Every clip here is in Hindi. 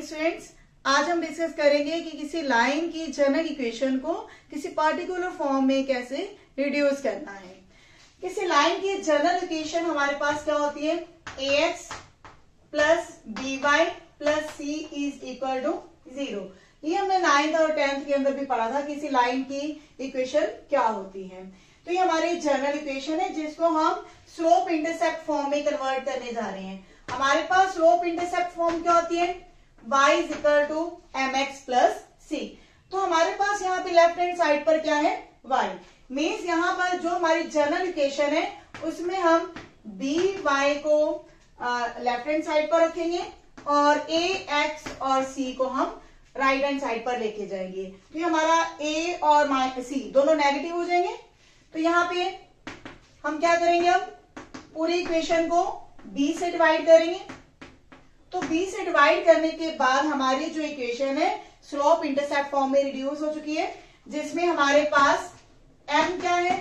स्टूडेंट्स, आज हम डिस्कस करेंगे कि किसी लाइन की जनरल इक्वेशन को किसी पर्टिकुलर फॉर्म में कैसे रिड्यूस करना है। किसी लाइन की जनरल इक्वेशन हमारे पास क्या होती है, ax plus b y plus c is equal to 0। ये हमने 9th और 10th के अंदर भी पढ़ा था, किसी लाइन की इक्वेशन क्या होती है। तो ये हमारी जनरल इक्वेशन है जिसको हम स्लोप इंटरसेप्ट फॉर्म में कन्वर्ट करने जा रहे हैं। हमारे पास स्लोप इंटरसेप्ट फॉर्म क्या होती है, y is equal to mx plus C. तो हमारे पास यहाँ पे लेफ्ट हैंड साइड पर क्या है, y मीन्स यहाँ पर जो हमारी जनरल इक्वेशन है उसमें हम बी वाई को लेफ्ट हैंड साइड पर रखेंगे और a x और c को हम राइट हैंड साइड पर लेके जाएंगे। तो ये हमारा a और c दोनों नेगेटिव हो जाएंगे। तो यहाँ पे हम क्या करेंगे, अब पूरी इक्वेशन को b से डिवाइड करेंगे। तो b से डिवाइड करने के बाद हमारी जो इक्वेशन है स्लोप इंटरसेप्ट फॉर्म में रिड्यूस हो चुकी है, जिसमें हमारे पास m क्या है,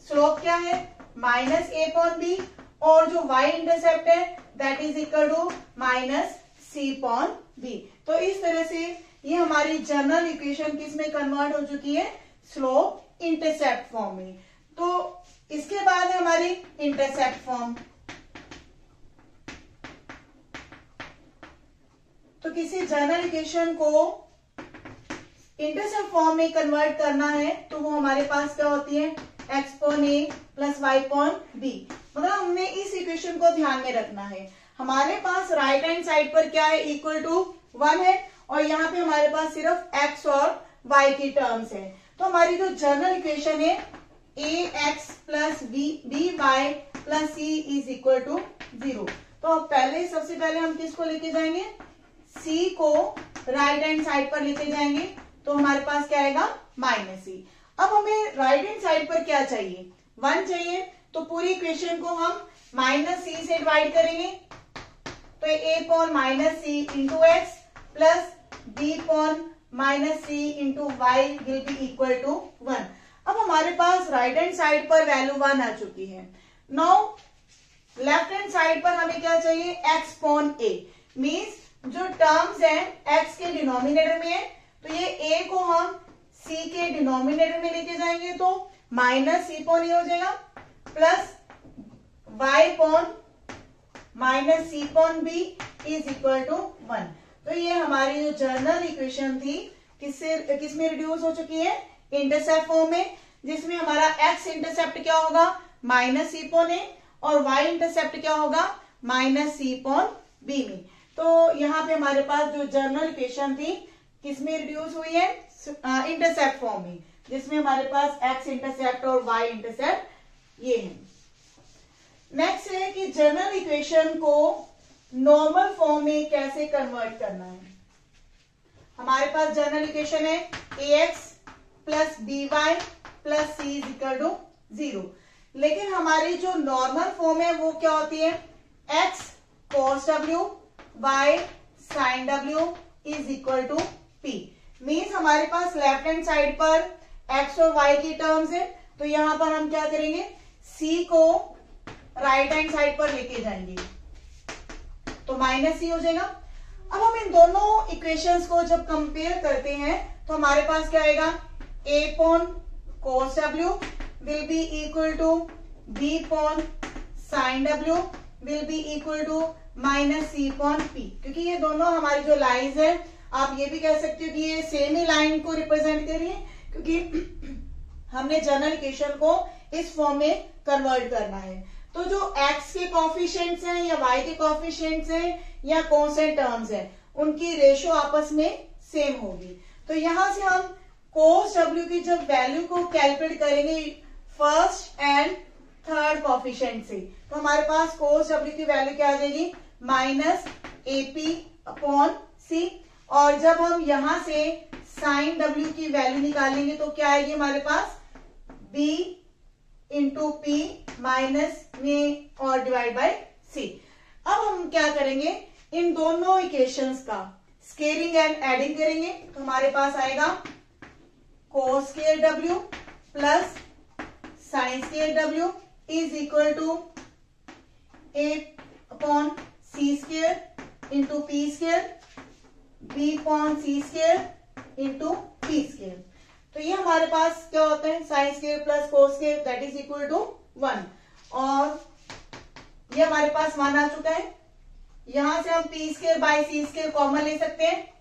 स्लोप क्या है, माइनस a अपॉन b, और जो y इंटरसेप्ट है that is equal to minus c upon b। तो इस तरह से ये हमारी जनरल इक्वेशन किस में कन्वर्ट हो चुकी है, स्लोप इंटरसेप्ट फॉर्म में। तो इसके बाद है हमारी इंटरसेप्ट फॉर्म। तो किसी जनरल इक्वेशन को इंटरसेप्ट फॉर्म में कन्वर्ट करना है तो वो हमारे पास क्या होती है, x upon a plus y upon b। मतलब हमने इस इक्वेशन को ध्यान में रखना है। हमारे पास राइट हैंड साइड पर क्या है, इक्वल टू 1 है, और यहाँ पे हमारे पास सिर्फ x और y की टर्म्स है। तो हमारी जो जनरल इक्वेशन है ax plus b y plus c is equal to 0। तो सबसे पहले हम किसको लेके जाएंगे, c को राइट हैंड साइड पर लेके जाएंगे। तो हमारे पास क्या आएगा, माइनस सी। अब हमें राइट हैंड साइड पर क्या चाहिए, 1 चाहिए। तो पूरी इक्वेशन को हम माइनस सी से डिवाइड करेंगे। तो a upon minus c into x plus b upon minus c into y will be equal to 1। अब हमारे पास राइट हैंड साइड पर वैल्यू 1 आ चुकी है। नाउ लेफ्ट हैंड साइड पर हमें क्या चाहिए, x अपॉन a, मीन्स जो टर्म्स हैं x के डिनोमिनेटर में है, तो ये a को हम c के डिनोमिनेटर में लेके जाएंगे तो माइनस सी अपॉन ए हो जाएगा plus y upon minus c upon b is equal to 1। तो ये हमारी जो जनरल इक्वेशन थी किसमें रिड्यूस हो चुकी है, इंटरसेप्ट फॉर्म में, जिसमें हमारा x इंटरसेप्ट क्या होगा, माइनस सी अपॉन ए, और y इंटरसेप्ट क्या होगा, माइनस सी अपॉन b में। तो यहाँ पे हमारे पास जो जनरल इक्वेशन थी किसमें रिड्यूस हुई है, इंटरसेप्ट फॉर्म में, जिसमें हमारे पास x इंटरसेप्ट और y इंटरसेप्ट ये है। नेक्स्ट है कि जनरल इक्वेशन को नॉर्मल फॉर्म में कैसे कन्वर्ट करना है। हमारे पास जनरल इक्वेशन है ax plus b y plus c is equal to 0, लेकिन हमारी जो नॉर्मल फॉर्म है वो क्या होती है, x cos w y sin w is equal to p। Means हमारे पास लेफ्ट हैंड साइड पर x और y की टर्म्स है, तो यहां पर हम क्या करेंगे, c को राइट हैंड साइड पर लेके जाएंगे तो माइनस सी हो जाएगा। अब हम इन दोनों इक्वेशंस को जब कंपेयर करते हैं तो हमारे पास क्या आएगा, a upon cos w will be equal to b upon sin w will be equal to minus c upon p। क्योंकि ये दोनों हमारी जो लाइंस है, आप ये भी कह सकते हो कि ये सेम ही लाइन को रिप्रेजेंट कर रही है, क्योंकि हमने जनरल इक्वेशन को इस फॉर्म में कन्वर्ट करना है। तो जो x के कोफिशिएंट्स हैं या y के कोफिशिएंट्स हैं या कांस्टेंट टर्म्स हैं, उनकी रेशो आपस में सेम होगी। तो यहां से हम cos w की जब वैल्यू को कैलकुलेट करेंगे फर्स्ट एंड थर्ड कोफिशिएंट से, तो हमारे पास cos w की वैल्यू क्या आ जाएगी, माइनस AP अपॉन सी। और जब हम यहां से sin w की वैल्यू निकालेंगे तो क्या आएगी हमारे पास, b इंटू पी माइनस में और डिवाइड बाय सी। अब हम क्या करेंगे, इन दोनों इक्वेशंस का स्केलिंग एंड एडिंग करेंगे तो हमारे पास आएगा cos square w plus sin square w is equal to a upon c square into p square b upon c square into p square. तो ये हमारे पास क्या होता है, sine square plus cos square that is equal to 1। और ये हमारे पास 1 आ चुका है। यहां से हम p square by c square common ले सकते हैं।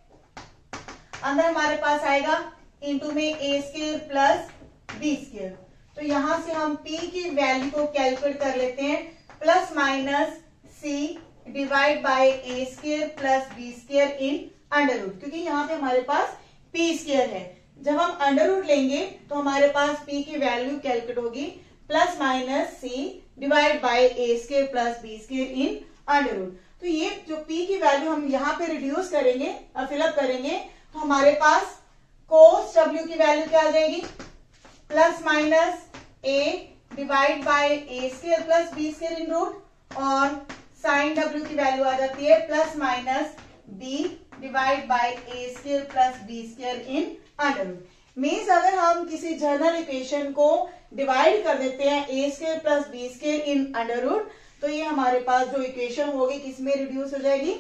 अंदर हमारे पास आएगा इंटू में a square plus B square. तो यहां से हम p की वैल्यू को कैलकुलेट कर लेते हैं, plus minus c divide by a square plus B square in under root, क्योंकि यहाँ पे हमारे पास p स्क्वायर है। जब हम अंडर रूट लेंगे तो हमारे पास p की वैल्यू कैलकुलेट होगी plus minus c divide by a square plus B square in under root. तो ये जो p की वैल्यू हम यहाँ पे रिड्यूस करेंगे, फिलअप करेंगे, तो हमारे पास कोस w की वैल्यू क्या आ जाएगी, plus minus a divide by a square plus B square in root, और साइन w की वैल्यू आ जाती है plus minus b divide by a square plus B square in under root. Means अगर हम किसी जनरल इक्वेशन को डिवाइड कर देते हैं A square plus B square in under root, तो ये हमारे पास जो इक्वेशन होगी किसमें रिड्यूस हो जाएगी,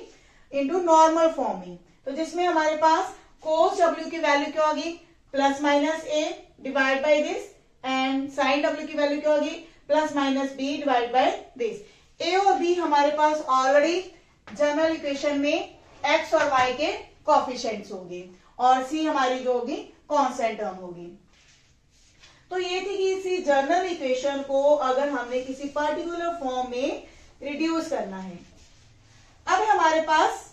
इनटू नॉर्मल फॉर्म में। तो जिसमें हमारे पास कोस w की वैल्यू क्या होगी, plus minus a divide by this, and sine w की वैल्यू क्या होगी, plus minus b divide by this. a और b हमारे पास ऑलरेडी जनरल इक्वेशन में x और y के कोएफिशिएंट्स होंगे, और c हमारी जो होगी कांस्टेंट टर्म होगी। तो ये थी कि इसी जनरल इक्वेशन को अगर हमने किसी पर्टिकुलर फॉर्म में रिड्यूस करना है। अब हमारे पास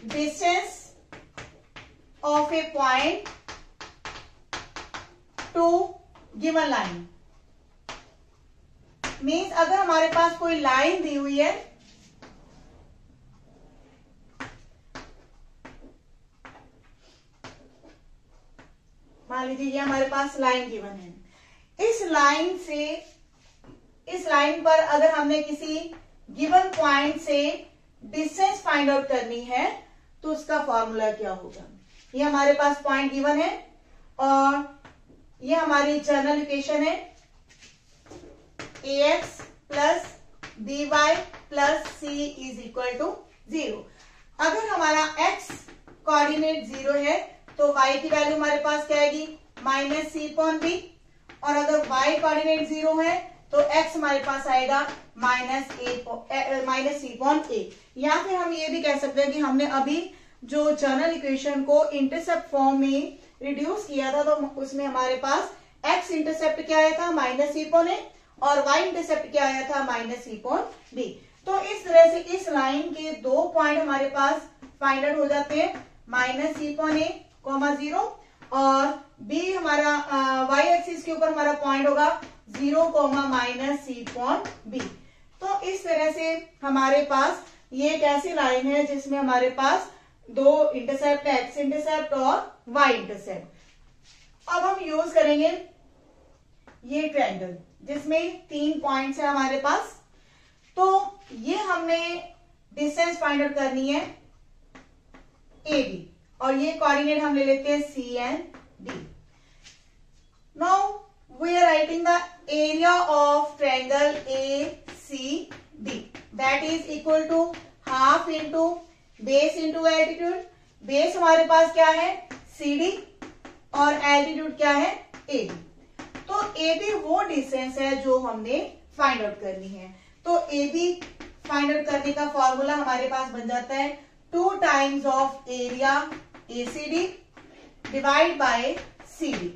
distance of a point to given line, means अगर हमारे पास कोई लाइन दी हुई है, मान लीजिए ये हमारे पास लाइन गिवन है, इस लाइन पर अगर हमने किसी गिवन पॉइंट से डिस्टेंस फाइंड आउट करनी है तो उसका फॉर्मूला क्या होगा। ये हमारे पास पॉइंट गिवन है और ये हमारी जनरल इक्वेशन है, ax plus by plus c is equal to 0। अगर हमारा x कोऑर्डिनेट 0 है तो y की वैल्यू हमारे पास क्या आएगी, माइनस सी अपॉन बी, और अगर y कोऑर्डिनेट 0 है तो x हमारे पास आएगा माइनस सी अपॉन ए। या फिर हम ये भी कह सकते हैं कि हमने अभी जो जनरल इक्वेशन को इंटरसेप्ट फॉर्म में रिड्यूस किया था, तो उसमें हमारे पास x इंटरसेप्ट क्या आया था, माइनस सी अपॉन ए, और y इंटरसेप्ट क्या आया था, माइनस सी अपॉन बी। तो इस तरह से इस लाइन के दो पॉइंट हमारे पास फाइंड आउट हो जाते हैं, माइनस सी अपॉन ए कॉमा 0, और b हमारा y एक्सिस के ऊपर हमारा पॉइंट होगा 0 comma minus c upon B. तो इस तरह से हमारे पास ये एक ऐसी लाइन है जिसमें हमारे पास दो इंटरसेप्ट है, x इंटरसेप्ट और y इंटरसेप्ट। अब हम यूज करेंगे ये ट्रायंगल जिसमें 3 पॉइंट्स है हमारे पास। तो ये हमने डिस्टेंस फाइंड आउट करनी है AB, और ये कोऑर्डिनेट हम ले लेते हैं C and D। Now we are writing the area of triangle ACD, that is equal to half into base into altitude. Base हमारे पास क्या है, CD, और एल्टीट्यूड क्या है, AB। तो AB वो डिस्टेंस है जो हमने फाइंड आउट करनी है। तो AB फाइंड आउट करने का फॉर्मूला हमारे पास बन जाता है 2 times of area ACD divide bye CD।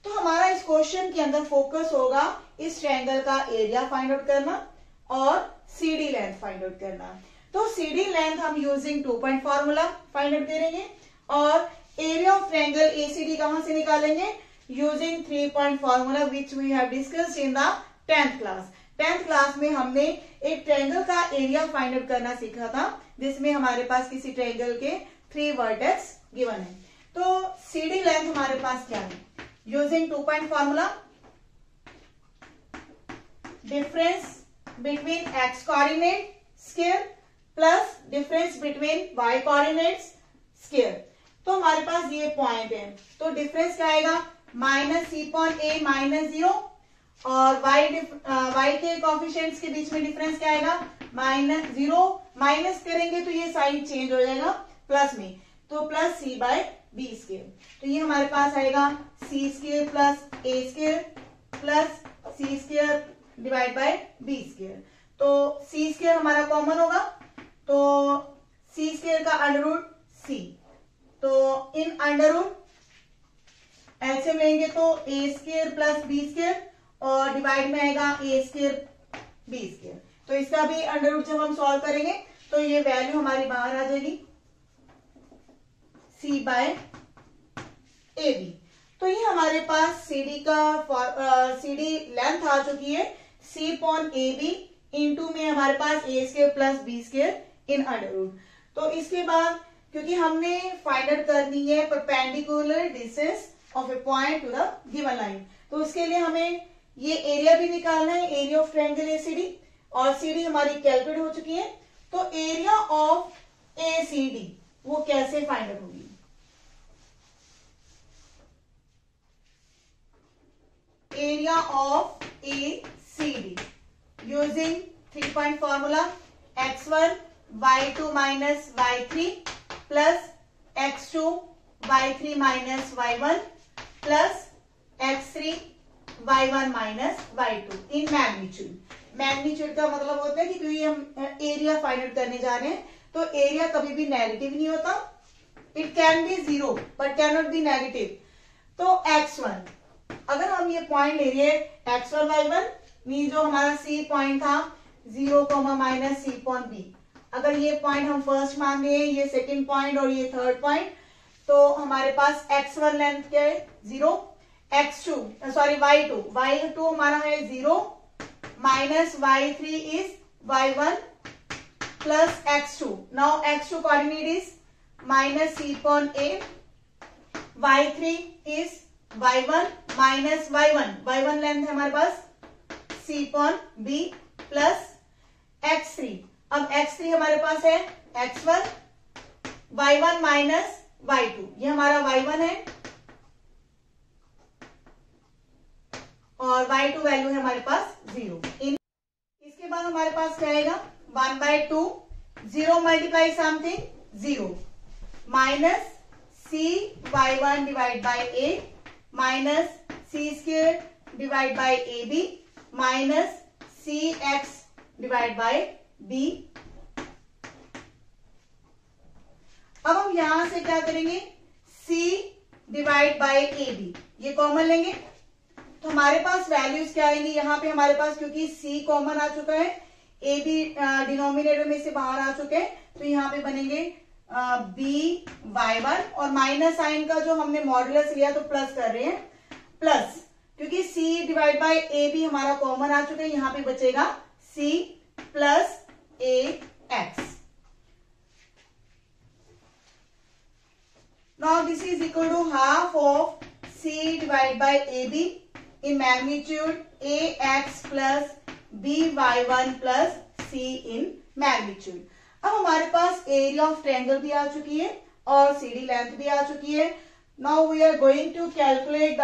तो हमारा इस क्वेश्चन के अंदर फोकस होगा इस ट्रायंगल का एरिया फाइंड आउट करना और CD लेंथ फाइंड आउट करना। तो CD लेंथ हम using 2 point formula find out करेंगे, और एरिया ऑफ ट्रायंगल ACD कहां से निकालेंगे, using 3 point formula which we have discussed in the 10th class. 10th class में हमने एक ट्रायंगल का एरिया फाइंड आउट करना सीखा था, जिसमें हमारे पास किसी ट्रायंगल के 3 वर्टेक्स गिवन है। तो CD लेंथ हमारे पास क्या है, using 2 point formula, difference between x coordinate square plus difference between y coordinates square. तो हमारे पास ये पॉइंट है, तो डिफरेंस क्या आएगा, माइनस सी अपॉन ए माइनस 0, और y के कोएफिशिएंट्स के बीच में डिफरेंस क्या आएगा, माइनस 0 माइनस करेंगे तो ये साइन चेंज हो जाएगा प्लस में, तो plus C by B square. तो ये हमारे पास आएगा C square plus A square plus C square divide by B square. तो सी स्क्वायर हमारा कॉमन होगा, तो सी स्क्वायर का अंडर रूट सी, तो इन अंडर रूट एलसीएम लेंगे तो A square plus B square और डिवाइड में आएगा ए स्क्वायर बी स्क्वायर। तो इसका भी अंडर रूट जब हम सॉल्व करेंगे तो ये वैल्यू हमारी बाहर आ जाएगी सी बाय ए बी। तो ये हमारे पास सीडी का सीडी लेंथ आ चुकी है C upon A B into में हमारे पास A square plus B square in under root. तो इसके बाद क्योंकि हमने फाइंड आउट करनी है perpendicular distance of a point to the given line, तो उसके लिए हमें ये एरिया भी निकालना है, एरिया ऑफ ट्रायंगल एसीडी, और सीडी हमारी कैलकुलेट हो चुकी है। तो एरिया ऑफ एसीडी वो कैसे फाइंड आउट होगी? Area of ACD using 3 point formula x1 y2 minus y3 plus x2 y3 minus y1 plus x3 y1 minus y2 in magnitude. Magnitude का मतलब होता है कि क्योंकि हम एरिया फाइंड आउट करने जा रहे हैं, तो एरिया कभी भी नेगेटिव नहीं होता, it can B 0 but can not be negative. तो x1 अगर हम ये पॉइंट ले रहे हैं x1 y1 मीन जो हमारा सी पॉइंट था 0 माइनस सी अपॉन बी, अगर ये पॉइंट हम फर्स्ट मान रहे हैं, ये सेकंड पॉइंट और ये थर्ड पॉइंट, तो हमारे पास x1 लेंथ क्या है 0, x2 सॉरी y2 हमारा है 0 minus y3 is y1 plus x2। Now x2 coordinate is minus c upon a, y3 is y1 minus y1 length है हमारे पास c upon b plus x3। अब x3 हमारे पास है x1 y1 माइनस y2, ये हमारा y1 है और y2 वैल्यू है हमारे पास 0। इसके बाद हमारे पास क्या आएगा 1/2 0 multiply something 0 minus c y1 divide by a minus c square divide by a b minus c x divide by b. अब हम यहां से क्या करेंगे c divide by a b, ये कॉमन लेंगे तो हमारे पास वैल्यूज क्या आएंगी, यहाँ पे हमारे पास क्योंकि c कॉमन आ चुका है, ए बी डिनोमिनेटर में से बाहर आ चुके हैं, तो यहाँ पे बनेंगे by1 और माइनस साइन का जो हमने मॉडुलस लिया तो प्लस कर रहे हैं, प्लस क्योंकि c divide by a b हमारा कॉमन आ चुका है, यहाँ पे बचेगा c plus a x. Now this is equal to half of c divided by ab in magnitude ax plus by1 plus c in magnitude। अब हमारे पास एरिया ऑफ ट्रायंगल भी आ चुकी है और सीडी लेंथ भी आ चुकी है। Now we are going to calculate the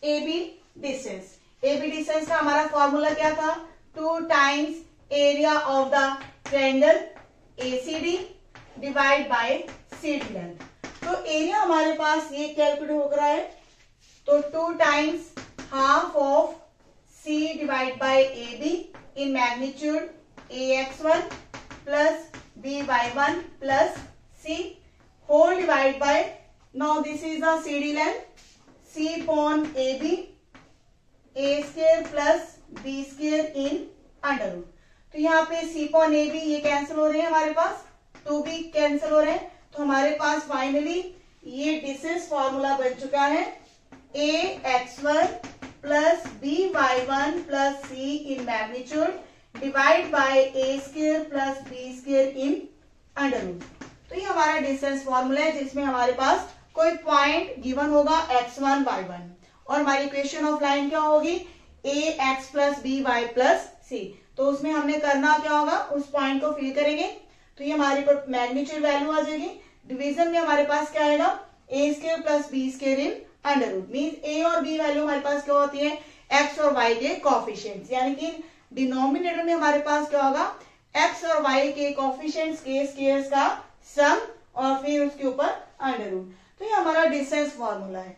AB distance. AB distance का हमारा फॉर्मूला क्या था 2 times area of the triangle ACD divide by CD length. तो एरिया हमारे पास ये कैलकुलेट हो रहा है, तो 2 times half of C divide by AB in magnitude AX1 plus BY1 plus C whole divide by, now this is the CD length C upon AB A square plus B square in under root. तो यहाँ पे C अपॉन AB ये कैंसिल हो रहे हैं, हमारे पास 2 भी कैंसिल हो रहे हैं, तो हमारे पास फाइनली ये डिस्टेंस फॉर्मूला बन चुका है AX1 plus BY1 plus C in magnitude divide by A square plus B square in under root. तो ये हमारा डिस्टेंस फॉर्मूला है जिसमें हमारे पास कोई पॉइंट गिवन होगा x1 y1 और हमारी इक्वेशन ऑफ लाइन क्या होगी ax plus by plus c। तो उसमें हमने करना क्या होगा, उस पॉइंट को फिल करेंगे, तो ये हमारे पर मैग्नीट्यूड वैल्यू आ जाएगी। डिवीजन में हमारे पास क्या आएगा a square plus b square in under root, means a और b वैल्यू हमारे पास क्या होती है x और y के कोएफिशिएंट्स, यानी कि डिनोमिनेटर में हमारे पास क्या होगा, एक्स और वाई के कोफिशिएंट्स के स्क्वायर्स का सम और फिर उसके ऊपर अंडर रूट। तो ये हमारा डिस्टेंस फॉर्मूला है।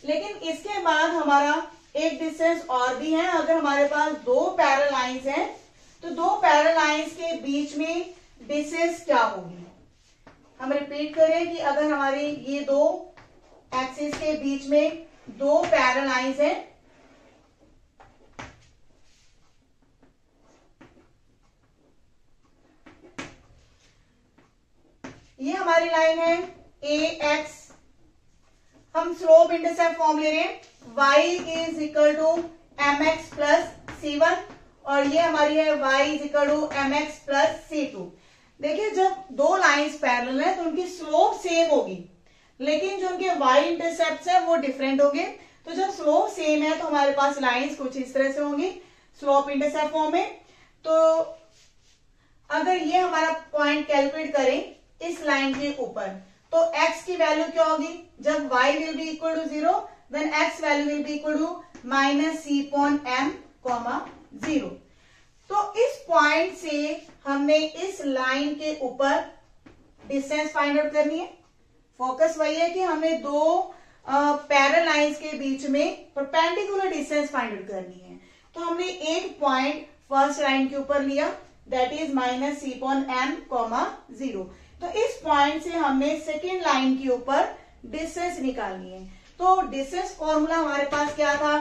लेकिन इसके बाद हमारा एक डिस्टेंस और भी है। अगर हमारे पास दो पैरेलल लाइंस हैं तो दो पैरेलल लाइंस के बीच में डिस्टेंस क्या होगी। हम रिपीट करें कि अगर हमारी ये दो एक्सिस के बीच में दो पैरेलल लाइंस हैं, ये हमारी लाइन है ए एक्स, हम स्लोप इंटरसेप्ट फॉर्म ले रहे हैं, y is equal to m x plus C1 और ये हमारी है y is equal to m x plus C2। देखिए जब दो लाइंस पैरेलल है तो उनकी स्लोप सेम होगी, लेकिन जो उनके y इंटरसेप्ट है वो डिफरेंट होंगे। तो जब स्लोप सेम है तो हमारे पास लाइंस कुछ इस तरह से होंगी स्लोप इंटरसेप्ट फॉर्म में। तो अगर ये हमारा पॉइंट कैलकुलेट करें इस लाइन के ऊपर, तो x की वैल्यू क्या होगी, जब y will be equal to 0 then x value will be equal to minus c upon m comma 0। तो इस पॉइंट से हमने इस लाइन के ऊपर डिस्टेंस फाइंड आउट करनी है। फोकस वही है कि हमने दो पैरेलल लाइंस के बीच में परपेंडिकुलर डिस्टेंस फाइंड आउट करनी है। तो हमने एक पॉइंट फर्स्ट लाइन के ऊपर लिया that is minus c upon m comma 0। तो इस पॉइंट से हमने सेकेंड लाइन के ऊपर डिस्टेंस निकालनी है। तो डिस्टेंस फॉर्मूला हमारे पास क्या था,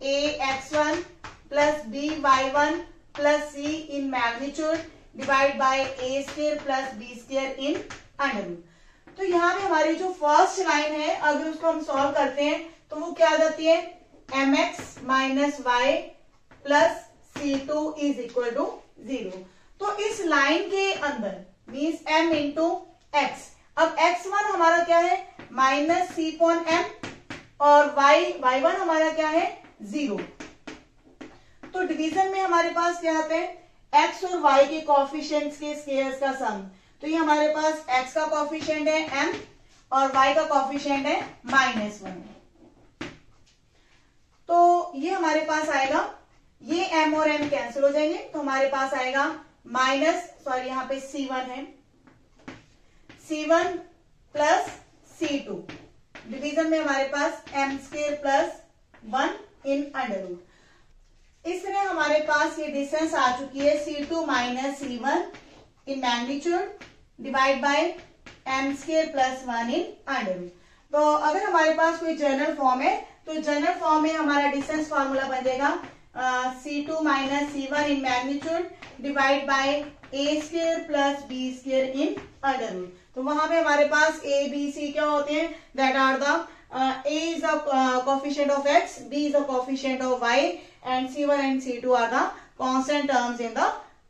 a x1 plus b y1 plus c in magnitude divide by a square plus b square in under root. तो यहाँ पे हमारी जो फर्स्ट लाइन है अगर उसको हम सॉल्व करते हैं तो वो क्या आ जाती है, mx minus y plus c2 is equal to 0। तो इस लाइन के अंदर मीन्स m इंटू एक्स। अब x1 हमारा क्या है माइनस c अपॉन m और y1 हमारा क्या है 0। तो डिवीजन में हमारे पास क्या आता है x और y के कोफिशिएंट्स के स्क्वायर्स का सम। तो ये हमारे पास x का कोफिशिएंट है m और y का कोफिशिएंट है -1। तो ये हमारे पास आएगा, ये m और m कैंसिल हो जाएंगे तो हमारे पास आएगा यहाँ पे C1 है, C1 प्लस C2 डिवीजन में हमारे पास m square plus 1 in under root. इस तरह हमारे पास ये डिस्टेंस आ चुकी है C2 minus C1 in magnitude divide by m square plus 1 in under root. तो अगर हमारे पास कोई जनरल फॉर्म है तो जनरल फॉर्म में हमारा डिस्टेंस फॉर्मूला बन जाएगा C2 minus C1 in magnitude divide by a square plus b square in under root. तो वहां पे हमारे पास a b c क्या होते हैं, that are the a is the coefficient of x, b is the coefficient of y and c1 and c2 are the constant terms in the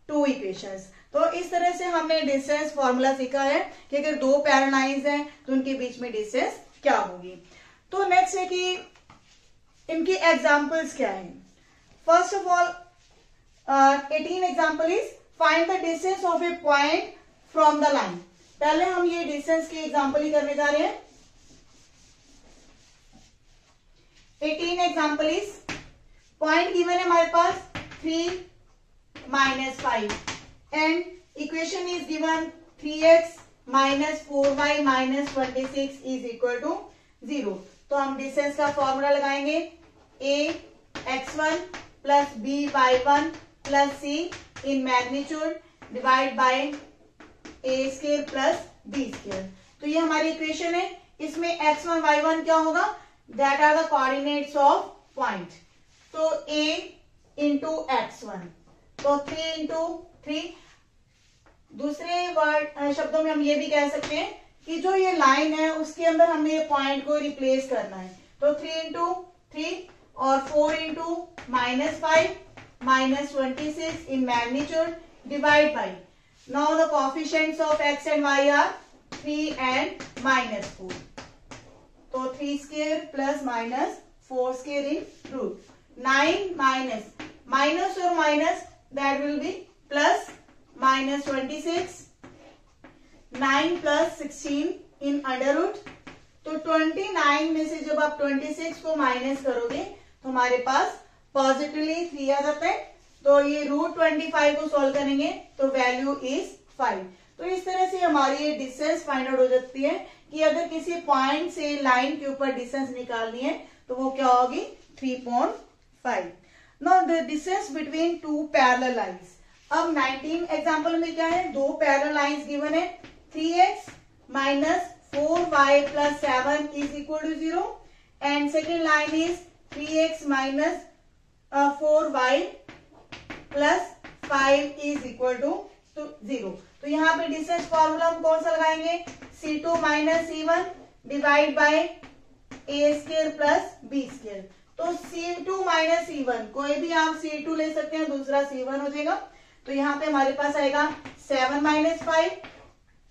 two equations। तो इस तरह से हमने डिस्टेंस फॉर्मूला सीखा है कि अगर दो पैरेलल लाइंस हैं तो उनके बीच में डिस्टेंस क्या होगी। तो नेक्स्ट है कि इनकी एग्जांपल्स क्या हैं। First of all 18 example is find the distance of a point from the line. पहले हम ये डिस्टेंस की एग्जांपल ही करने जा रहे हैं। 18 एग्जांपल इज पॉइंट गिवन है हमारे पास 3 minus 5 and equation is given 3x minus 4y minus 26 is equal to 0। तो हम डिस्टेंस का फॉर्मूला लगाएंगे a x1 plus b y1 plus c in magnitude divide by a square plus b square. तो ये हमारी इक्वेशन है, इसमें x1 y1 क्या होगा, that are the coordinates of point. तो a इंटू x1 तो 3 इंटू 3। दूसरे वर्ड शब्दों में हम ये भी कह सकते हैं कि जो ये लाइन है उसके अंदर हमने ये पॉइंट को रिप्लेस करना है। तो 3 इंटू 3 और 4 into minus 5 minus 26 in magnitude divide by, now the coefficients of x and y are 3 and -4। तो 3 square plus minus 4 square in root 9 minus और minus that will be plus minus 26 9 plus 16 in under root. तो 29 में से जब आप 26 को माइनस करोगे तो हमारे पास पॉजिटिवली 3 आ जाता है। तो ये √25 को सॉल्व करेंगे तो वैल्यू इज 5। तो इस तरह से हमारी ये डिस्टेंस फाइंड आउट हो जाती है कि अगर किसी पॉइंट से लाइन के ऊपर डिस्टेंस निकालनी है तो वो क्या होगी 3.5। Now the distance between two parallel lines. अब 19 एग्जांपल में क्या है, दो पैरेलल लाइंस गिवन है, 3x minus 4y plus 7 is equal to 0 and second line is 3x minus 4y plus 5 is equal to 0। तो यहाँ पे डिस्टेंस फॉर्मूला हम कौन सा लगाएंगे, C2 minus C1 divide by a square plus b square. तो C2 माइनस C1 कोई भी आप C2 ले सकते हैं, दूसरा C1 हो जाएगा। तो यहाँ पे हमारे पास आएगा 7 माइनस 5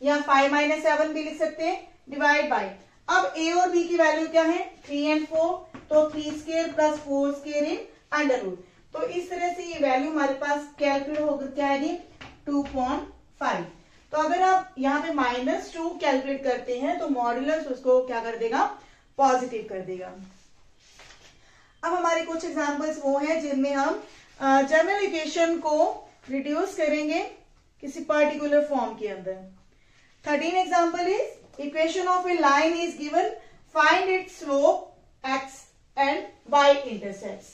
या 5 माइनस 7 भी लिख सकते हैं डिवाइड बाय। अब a और b की वैल्यू क्या है 3 एंड 4, तो 3 square plus 4 square in under root. तो इस तरह से ये वैल्यू हमारे पास कैलकुलेट होकर क्या आएगी 2.5। तो अगर आप यहाँ पे -2 कैलकुलेट करते हैं तो मॉड्यूलस उसको क्या कर देगा, पॉजिटिव कर देगा। अब हमारे कुछ एग्जांपल्स वो हैं जिनमें हम जनरल इक्वेशन को रिड्यूस करेंगे किसी पर्टिकुलर फॉर्म के अंदर। 13 example is equation of A line is given, find its slope x and y intercepts.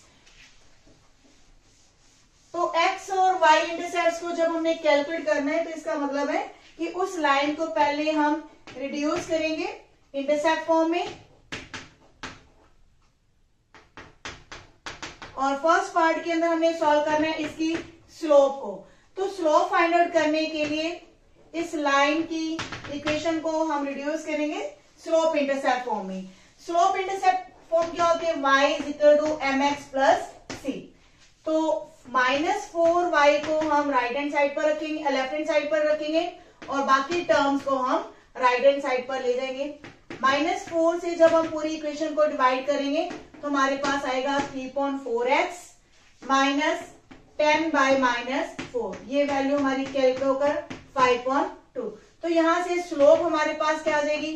तो x और y इंटरसेप्ट्स को जब हमने कैलकुलेट करना है तो इसका मतलब है कि उस लाइन को पहले हम रिड्यूस करेंगे इंटरसेप्ट फॉर्म में, और फर्स्ट पार्ट के अंदर हमने सॉल्व करना है इसकी स्लोप को। तो स्लोप फाइंड आउट करने के लिए इस लाइन की इक्वेशन को हम रिड्यूस करेंगे स्लोप इंटरसेप्ट फॉर्म में। स्लोप इंटरसेप्ट फॉर्म क्या होती है, y is equal to mx plus c। तो -4y को हम राइट हैंड साइड पर रखेंगे, लेफ्ट हैंड साइड पर रखेंगे, और बाकी टर्म्स को हम राइट हैंड साइड पर ले जाएंगे। -4 से जब हम पूरी इक्वेशन को डिवाइड करेंगे तो हमारे पास आएगा 3.4x माइनस 10 बाय -4, ये वैल्यू हमारी कैलकुलेट होकर 5.2। तो यहां से स्लोप हमारे पास क्या आ जाएगी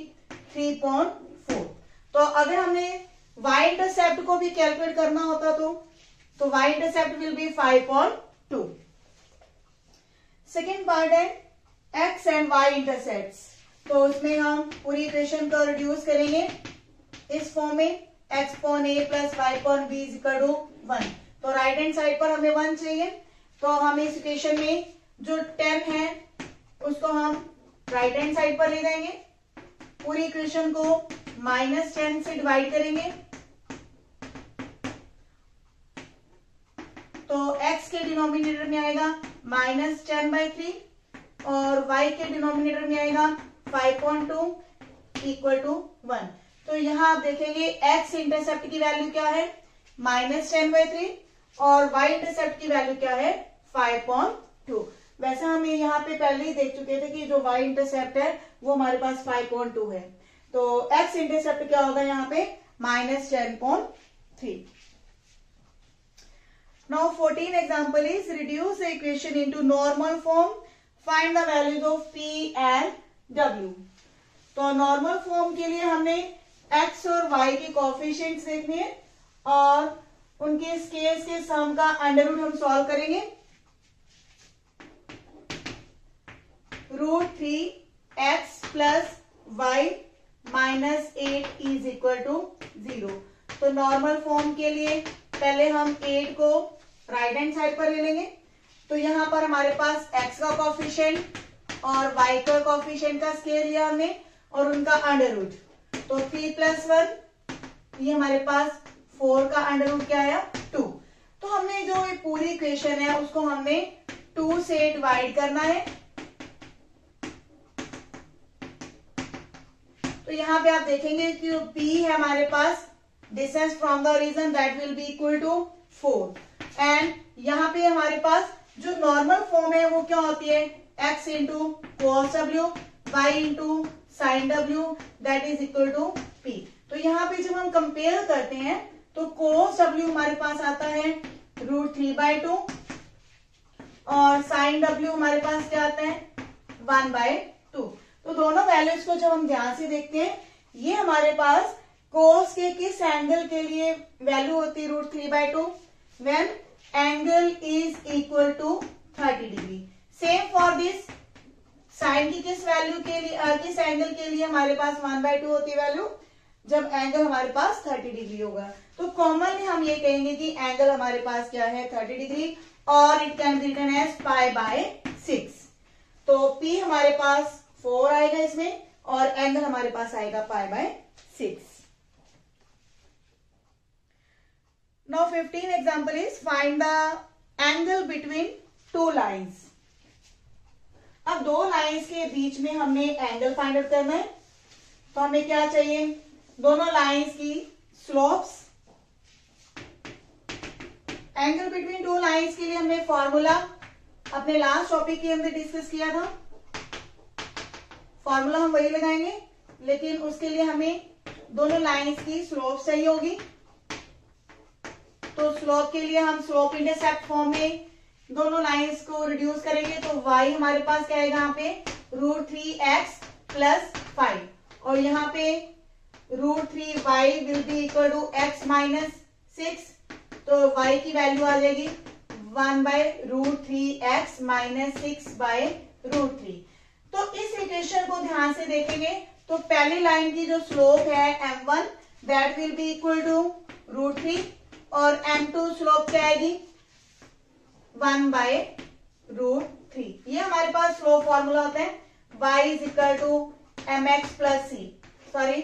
3.4। तो अगर हमने y इंटरसेप्ट को भी कैलकुलेट करना होता तो y intercept will be 5.2। Second part है x एंड y इंटरसेप्ट्स। तो इसमें हम पूरी इक्वेशन को रिड्यूस करेंगे इस फॉर्म में, x upon a plus y upon b is equal to 1। तो राइट हैंड साइड पर हमें 1 चाहिए, तो हम इस इक्वेशन में जो 10 है उसको हम राइट हैंड साइड पर ले जाएंगे, पूरी इक्वेशन को -10 से डिवाइड करेंगे। तो x के डिनोमिनेटर में आएगा -10/3 और y के डिनोमिनेटर में आएगा 5.2 इक्वल टू 1। तो यहां आप देखेंगे x इंटरसेप्ट की वैल्यू क्या है -10/3 और y इंटरसेप्ट की वैल्यू क्या है 5.2। वैसे हम यहाँ पे पहले ही देख चुके थे कि जो y इंटरसेप्ट है वो हमारे पास 5.2 है, तो x इंटरसेप्ट क्या होगा यहाँ पे -10.3। Now 14 example is reduce the equation into normal form, find the values of p and w। तो नॉर्मल फॉर्म के लिए हमने x और y के कोएफिशिएंट्स देखने हैं और उनके स्केयर्स के सम का अंडर रूट हम सॉल्व करेंगे। √3x plus y minus 8 is equal to 0। तो नॉर्मल फॉर्म के लिए पहले हम 8 को राइट हैंड साइड पर ले लेंगे। तो यहां पर हमारे पास x का कोएफिशिएंट और y का कोएफिशिएंट का स्केयर लिया हमने और उनका अंडर रूट। तो 3 + 1 ये हमारे पास 4 का अंडर रूट क्या आया 2। तो हमने जो ये पूरी इक्वेशन है उसको हमने 2 से डिवाइड करना है। तो यहाँ पे आप देखेंगे कि जो p है हमारे पास distance from the origin that will be equal to 4 and यहाँ पे हमारे पास जो नॉर्मल फॉर्म है वो क्या होती है x into cos w y into sine w that is equal to p। तो यहाँ पे जब हम कंपेयर करते हैं तो cos w हमारे पास आता है √3/2 और साइन w हमारे पास क्या आता है 1/2। तो दोनों वैल्यूज को जब हम ध्यान से देखते हैं ये हमारे पास cos के किस एंगल के लिए वैल्यू होती है √3/2 when angle is equal to 30 degree. Same for this, sine की किस वैल्यू के लिए, किस एंगल के लिए हमारे पास 1/2 होती है वैल्यू, जब एंगल हमारे पास 30 डिग्री होगा। तो कॉमनली हम ये कहेंगे कि एंगल हमारे पास क्या है, 30 डिग्री, और it can be written as π/6। तो P हमारे पास 4 आएगा इसमें, और एंगल हमारे पास आएगा π/6। Now 15 example is find the angle between two lines. अब दो लाइन्स के बीच में हमने एंगल फाइंड आउट करना है। तो हमें क्या चाहिए, दोनों लाइन्स की slopes. Angle between two lines के लिए हमने फॉर्मूला अपने लास्ट टॉपिक के अंदर डिस्कस किया था, फॉर्मूला हम वही लगाएंगे, लेकिन उसके लिए हमें दोनों लाइन्स की स्लोप चाहिए होगी। तो स्लोप के लिए हम स्लोप इंटरसेप्ट फॉर्म में दोनों लाइन्स को रिड्यूस करेंगे। तो y हमारे पास क्या आएगा यहाँ पे, √3x + 5, और यहाँ पे √3y will be equal to x - 6। तो y की वैल्यू आ जाएगी 1/√3x - 6/√3। तो इस इक्वेशन को ध्यान से देखेंगे तो पहली लाइन की जो स्लोप है m1 that will be equal to √3, और m2 स्लोप क्या आएगी 1/√3। ये हमारे पास स्लोप फॉर्मूला होता है, y is equal to mx + c, sorry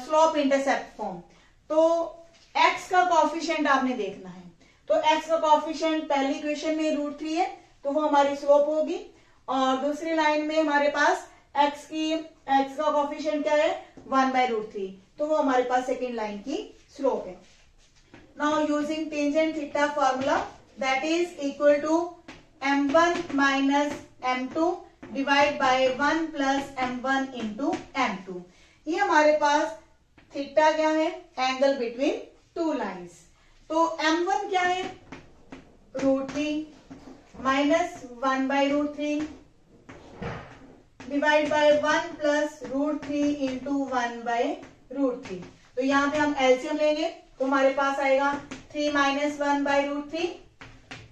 slope intercept form. तो x का कॉफिशिएंट आपने देखना है। तो x का कॉफिशिएंट पहली इक्वेशन में √3 है, तो वो हमारी स्लोप होगी, और दूसरी लाइन में हमारे पास x का कॉफिशिएंट क्या है 1/√3, तो वो हमारे पास सेकेंड लाइन की स्लोप है। Now using tangent theta formula that is equal to m1 - m2 divide by 1 + m1 × m2। ये हमारे पास थीटा क्या है, एंगल बिटवीन टू लाइन्स। तो m1 क्या है √3 - 1/√3 डिवाइड बाय 1 + √3 × 1/√3। तो यहाँ पे हम एलसीएम लेंगे, तो हमारे पास आएगा 3 - 1/√3,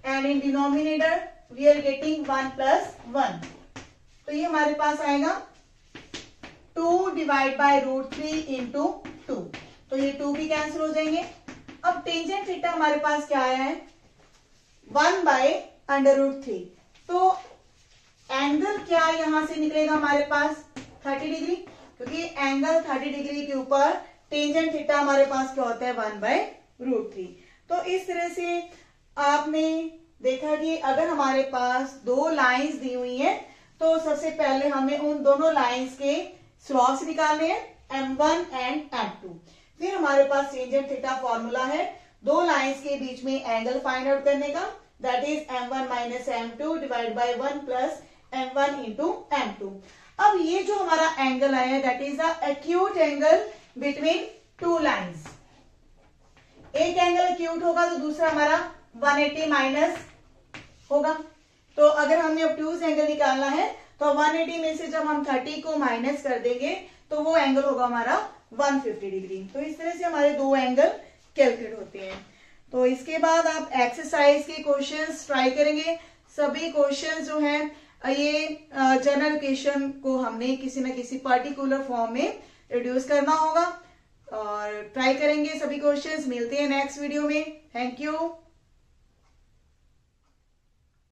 and in denominator we are getting 1 + 1। तो ये हमारे पास आएगा 2 डिवाइड बाय √3 × 2। तो ये 2 भी कैंसिल हो जाएंगे। अब टेंजेंट थीटा हमारे पास क्या आया है 1/√3। तो एंगल क्या यहां से निकलेगा हमारे पास 30 डिग्री, क्योंकि एंगल 30 डिग्री के ऊपर टेंजेंट थीटा हमारे पास क्या होता है 1/√3। तो इस तरह से आपने देखा कि अगर हमारे पास दो लाइंस दी हुई हैं, तो सबसे पहले हमें उन दोनों लाइंस के स्लोप्स निकालने हैं m1 एंड m2। फिर हमारे पास टेंजेंट थीटा फॉर्मूला है दो लाइंस के बीच में एंगल फाइंड आउट करने का, that is m1 - m2 divide by 1 + m1 × m2। अब ये जो हमारा एंगल आया है that is the acute angle between two lines. एक एंगल एक्यूट होगा तो दूसरा हमारा 180 माइनस होगा। तो अगर हमने ऑब्ट्यूज एंगल निकालना है तो 180 में से जब हम 30 को माइनस कर देंगे तो वो एंगल होगा हमारा 150 डिग्री। तो इस तरह से हमारे दो एंगल कैलकुलेट होते हैं। तो इसके बाद आप एक्सरसाइज के क्वेश्चंस ट्राई करेंगे। सभी क्वेश्चंस जो हैं ये जनरल क्वेश्चन को हमने किसी न किसी पर्टिकुलर फॉर्म में रिड्यूस करना होगा, और ट्राई करेंगे सभी क्वेश्चंस। मिलते हैं नेक्स्ट वीडियो में। Thank you.